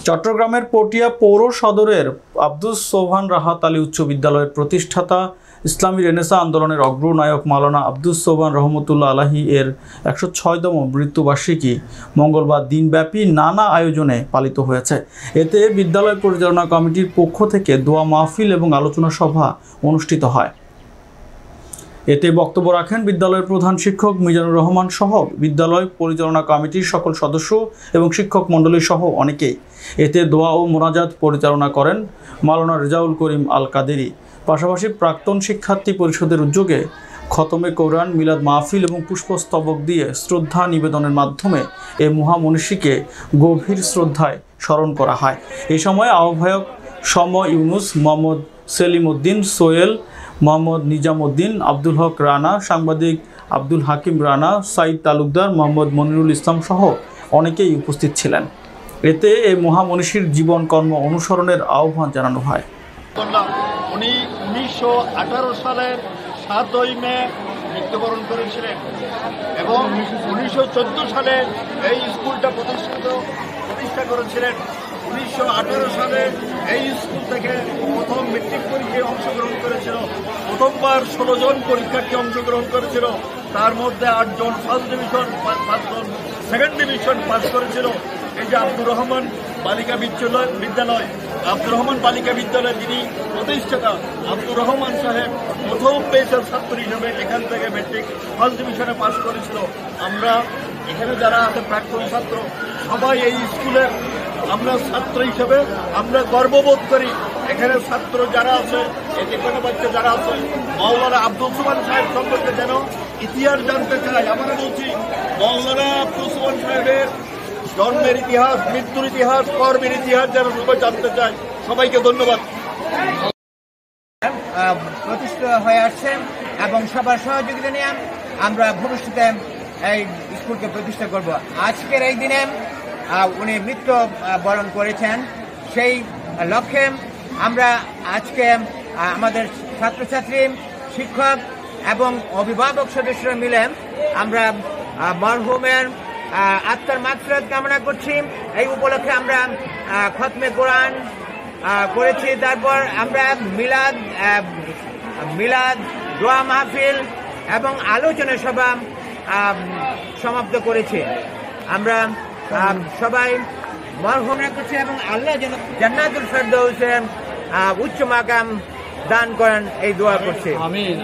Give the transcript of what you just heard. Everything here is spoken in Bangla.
চট্টগ্রামের পটিয়া পৌর সদরের আব্দুস সোবহান রাহাত আলী উচ্চ বিদ্যালয়ের প্রতিষ্ঠাতা ইসলামী রেনেসাঁ আন্দোলনের অগ্রনায়ক মাওলানা আব্দুস সোবহান রহমতুল্লাহ আলাহি এর ১০৬তম মৃত্যুবার্ষিকী মঙ্গলবার দিনব্যাপী নানা আয়োজনে পালিত হয়েছে। এতে বিদ্যালয় পরিচালনা কমিটির পক্ষ থেকে দোয়া মাহফিল এবং আলোচনা সভা অনুষ্ঠিত হয়। এতে বক্তব্য রাখেন বিদ্যালয়ের প্রধান শিক্ষক মিজানুর রহমান সহ বিদ্যালয় পরিচালনা কমিটির সকল সদস্য এবং শিক্ষক মণ্ডলী সহ অনেকেই। এতে দোয়া ও মোনাজাত পরিচালনা করেন মাওলানা রেজাউল করিম আল কাদেরী। পাশাপাশি প্রাক্তন শিক্ষার্থী পরিষদের উদ্যোগে খতমে কোরআন, মিলাদ মাহফিল এবং পুষ্পস্তবক দিয়ে শ্রদ্ধা নিবেদনের মাধ্যমে এই মহামনীষীকে গভীর শ্রদ্ধায় স্মরণ করা হয়। এই সময় আহ্বায়ক সম ইউনুস, মোহাম্মদ সেলিম উদ্দিন সোহেল, মোহাম্মদ নিজাম উদ্দিন, আব্দুল হক রানা, সাংবাদিক আব্দুল হাকিম রানা, সাইদ তালুকদার, মোহাম্মদ মনিরুল ইসলাম সহ অনেকেই উপস্থিত ছিলেন। এতে এই মহামনীষীর জীবন কর্ম অনুসরণের আহ্বান জানানো হয়। উনি ১৯১৮ সালের ৭ই মে মৃত্যুবরণ করেছিলেন এবং ১৯১৪ সালে এই স্কুলটা প্রতিষ্ঠা করেছিলেন। ১৯১৮ সালে এই স্কুল থেকে প্রথম মেট্রিক পরীক্ষায় অংশগ্রহণ করেছিল। প্রথমবার ১৬ জন পরীক্ষার্থী অংশগ্রহণ করেছিল, তার মধ্যে ৮ জন ফার্স্ট ডিভিশন, ৫ জন সেকেন্ড ডিভিশন পাস করেছিল। এই যে আব্দুর রহমান বালিকা বিদ্যালয়, আব্দুর রহমান বালিকা বিদ্যালয় যিনি প্রতিষ্ঠাতা আব্দুর রহমান সাহেব প্রথম পেশার ছাত্র হিসেবে এখান থেকে মেট্রিক ফার্স্ট ডিভিশনে পাস করেছিল। আমরা এখানে যারা আছে প্রাক্তন ছাত্র সবাই এই স্কুলের আমরা ছাত্র হিসেবে আমরা গর্ববোধ করি। এখানে ছাত্র যারা আছে, এতে কোনো বাচ্চা যারা আছে, মাওলানা আব্দুল সোবহান সাহেব সম্পর্কে যেন ইতিহাস জানতে চাই। আমরা বলছি মাওলানা আব্দুল সোবহান সাহেবের জন্মের ইতিহাস, মৃত্যুর ইতিহাস, কর্মের ইতিহাস যেন সবাই জানতে চাই। সবাইকে ধন্যবাদ। প্রতিষ্ঠিত হয়ে আসছে এবং সবার সহযোগিতা নিয়ে আমরা ভবিষ্যতে এই স্কুলকে প্রতিষ্ঠা করব। আজকের এই দিনে উনি মৃত্যু বরণ করেছেন, সেই লক্ষ্যে আমরা আজকে আমাদের ছাত্রছাত্রী, শিক্ষক এবং অভিভাবক সদস্যরা মিলে আমরা মরহুমের আত্মার মাগফিরাত কামনা করছি। এই উপলক্ষে আমরা খতমে কোরআন করেছি, তারপর আমরা মিলাদ দোয়া মাহফিল এবং আলোচনা সভা সমাপ্ত করেছি। আমরা সবাই মরহুমরা করছি এবং আল্লাহ যেন জান্নাতুল ফেরদৌসে উচ্চ মাকাম দান করেন এই দোয়া করছি। আমিন।